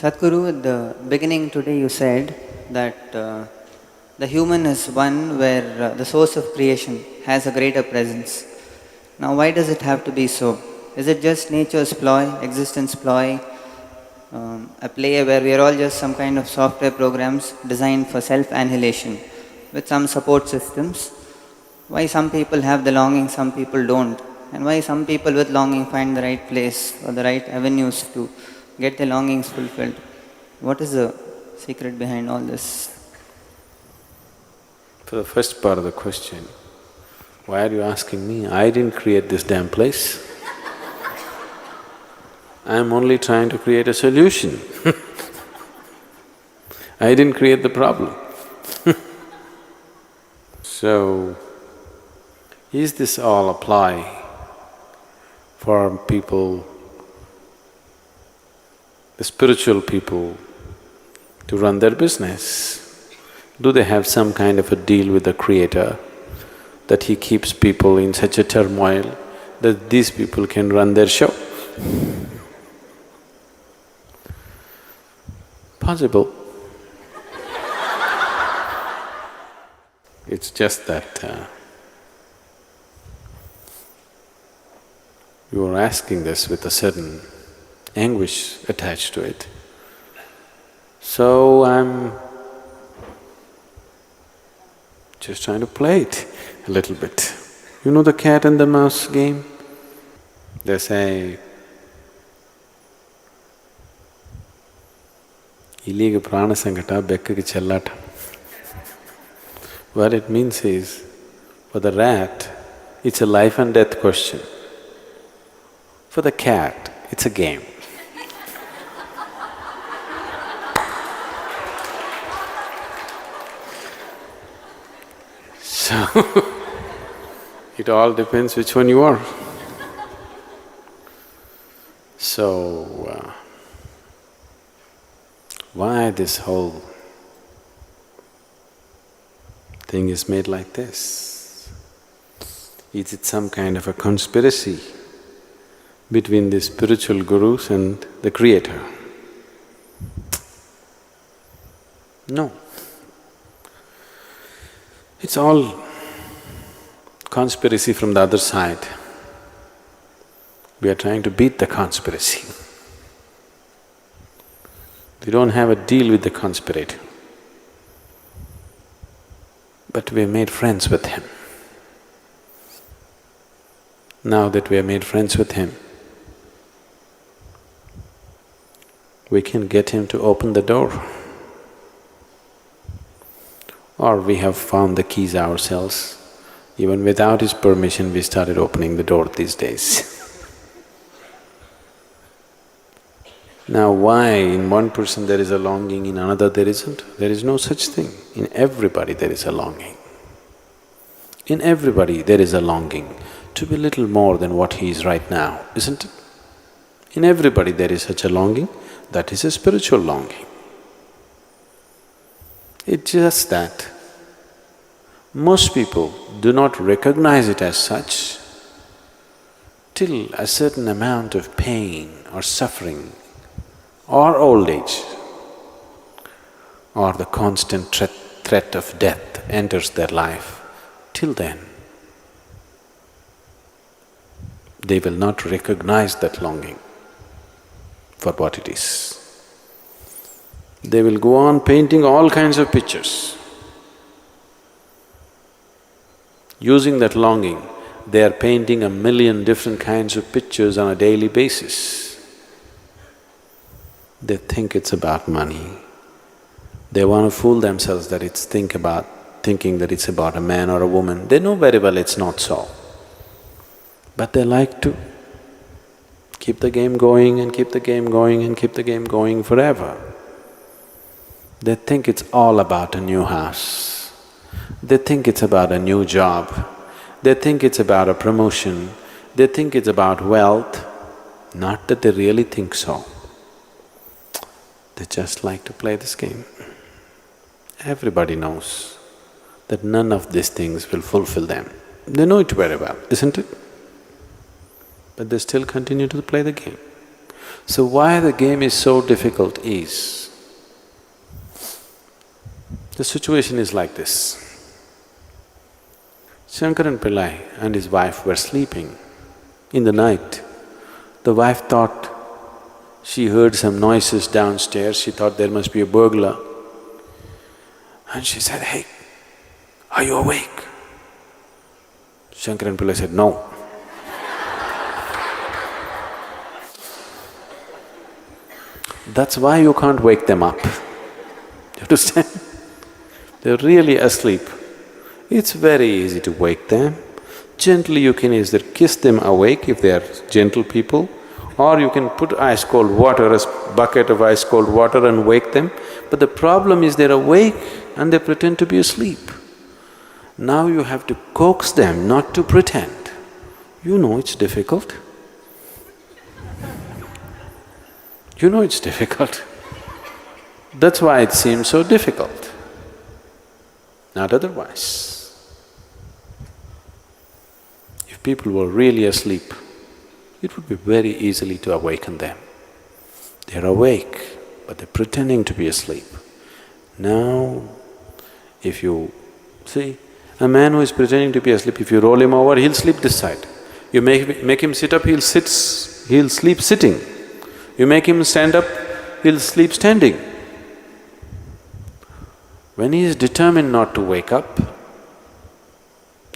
Sadhguru, at the beginning today you said that the human is one where the source of creation has a greater presence. Now, why does it have to be so? Is it just nature's ploy, existence ploy, a play where we are all just some kind of software programs designed for self-annihilation with some support systems? Why some people have the longing, some people don't? And why some people with longing find the right place or the right avenues to get their longings fulfilled? What is the secret behind all this? For the first part of the question, why are you asking me? I didn't create this damn place. I'm only trying to create a solution. I didn't create the problem. So, is this all apply for people, the spiritual people, to run their business? Do they have some kind of a deal with the Creator that He keeps people in such a turmoil that these people can run their show? Possible. It's just that you are asking this with a certain anguish attached to it. So I'm just trying to play it a little bit. You know the cat and the mouse game? They say, Iliga prana sangata bekkaki chellata. What it means is, for the rat, it's a life and death question. For the cat, it's a game. So, it all depends which one you are. So, why this whole thing is made like this? Is it some kind of a conspiracy between the spiritual gurus and the Creator? No. It's all conspiracy from the other side. We are trying to beat the conspiracy. We don't have a deal with the conspirator, but we have made friends with him. Now that we have made friends with him, we can get him to open the door. Or we have found the keys ourselves. Even without his permission, we started opening the door these days. Now why in one person there is a longing, in another there isn't? There is no such thing. In everybody there is a longing. In everybody there is a longing to be little more than what he is right now, isn't it? In everybody there is such a longing, that is a spiritual longing. It's just that most people do not recognize it as such till a certain amount of pain or suffering or old age or the constant threat of death enters their life. Till then, they will not recognize that longing for what it is. They will go on painting all kinds of pictures. Using that longing, they are painting 1,000,000 different kinds of pictures on a daily basis. They think it's about money. They want to fool themselves that it's thinking that it's about a man or a woman. They know very well it's not so. But they like to keep the game going and keep the game going and keep the game going forever. They think it's all about a new house. They think it's about a new job. They think it's about a promotion. They think it's about wealth. Not that they really think so. They just like to play this game. Everybody knows that none of these things will fulfill them. They know it very well, isn't it? But they still continue to play the game. So why the game is so difficult is, the situation is like this. Shankaran Pillai and his wife were sleeping. In the night, the wife thought she heard some noises downstairs, she thought there must be a burglar. And she said, "Hey, are you awake?" Shankaran Pillai said, "No." That's why you can't wake them up. You understand? They're really asleep. It's very easy to wake them. Gently you can either kiss them awake if they are gentle people, or you can put ice-cold water, a bucket of ice-cold water and wake them. But the problem is they're awake and they pretend to be asleep. Now you have to coax them not to pretend. You know it's difficult. You know it's difficult. That's why it seems so difficult, not otherwise. If people were really asleep, it would be very easily to awaken them. They're awake, but they're pretending to be asleep. Now, if you see, a man who is pretending to be asleep, if you roll him over, he'll sleep this side. You make him sit up, he'll sleep sitting. You make him stand up, he'll sleep standing. When he is determined not to wake up,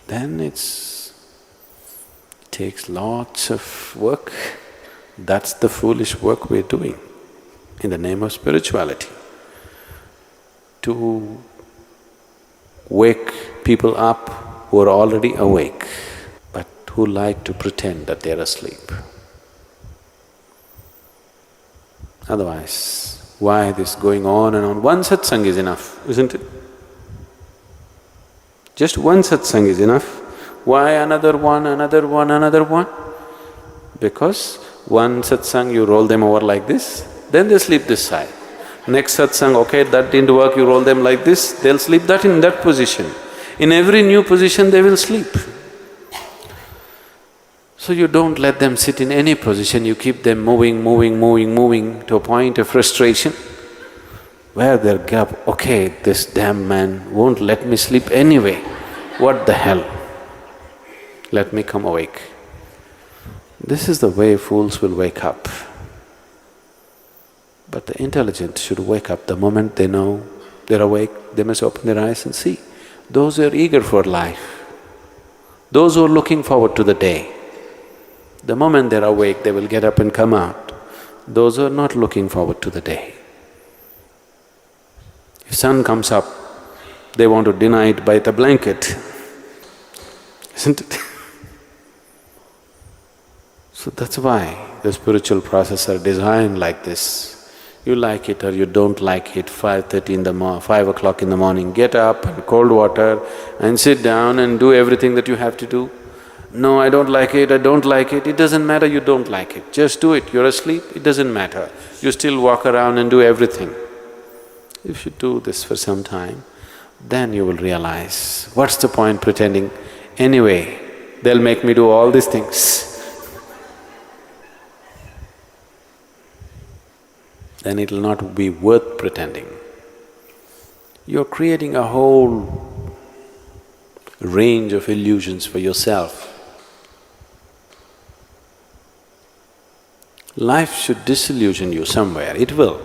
then it takes lots of work. That's the foolish work we're doing in the name of spirituality. To wake people up who are already awake, but who like to pretend that they're asleep. Otherwise, why this going on and on? One satsang is enough, isn't it? Just one satsang is enough. Why another one, another one, another one? Because one satsang you roll them over like this, then they sleep this side. Next satsang, okay, that didn't work, you roll them like this, they'll sleep that in that position. In every new position they will sleep. So you don't let them sit in any position, you keep them moving to a point of frustration where they'll get up, okay, this damn man won't let me sleep anyway, what the hell? Let me come awake. This is the way fools will wake up. But the intelligent should wake up the moment they know they're awake, they must open their eyes and see. Those who are eager for life, those who are looking forward to the day, the moment they're awake, they will get up and come out. Those who are not looking forward to the day, if sun comes up, they want to deny it by the blanket, isn't it? So that's why the spiritual processes are designed like this. You like it or you don't like it, 5 o'clock in the morning, get up and cold water and sit down and do everything that you have to do. No, I don't like it, it doesn't matter you don't like it, just do it. You're asleep, it doesn't matter. You still walk around and do everything. If you do this for some time, then you will realize, what's the point pretending? Anyway, they'll make me do all these things. Then it'll not be worth pretending. You're creating a whole range of illusions for yourself. Life should disillusion you somewhere, it will.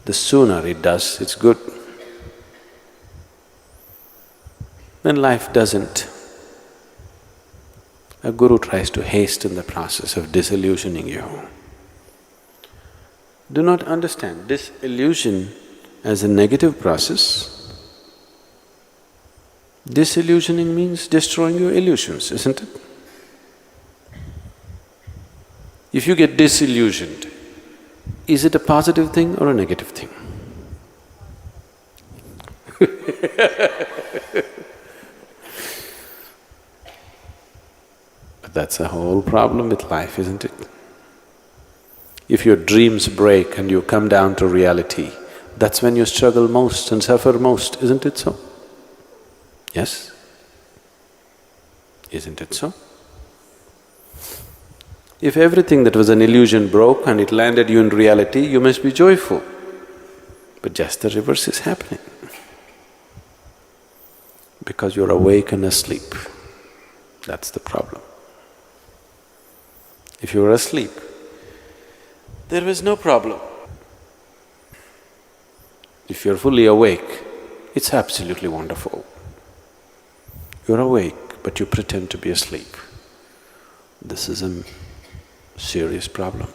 The sooner it does, it's good. When life doesn't, a guru tries to hasten the process of disillusioning you. Do not understand disillusion as a negative process. Disillusioning means destroying your illusions, isn't it? If you get disillusioned, is it a positive thing or a negative thing? But that's a whole problem with life, isn't it? If your dreams break and you come down to reality, that's when you struggle most and suffer most, isn't it so? Yes? Isn't it so? If everything that was an illusion broke and it landed you in reality, you must be joyful. But just the reverse is happening. Because you're awake and asleep. That's the problem. If you were asleep, there was no problem. If you're fully awake, it's absolutely wonderful. You're awake, but you pretend to be asleep. This is a serious problem.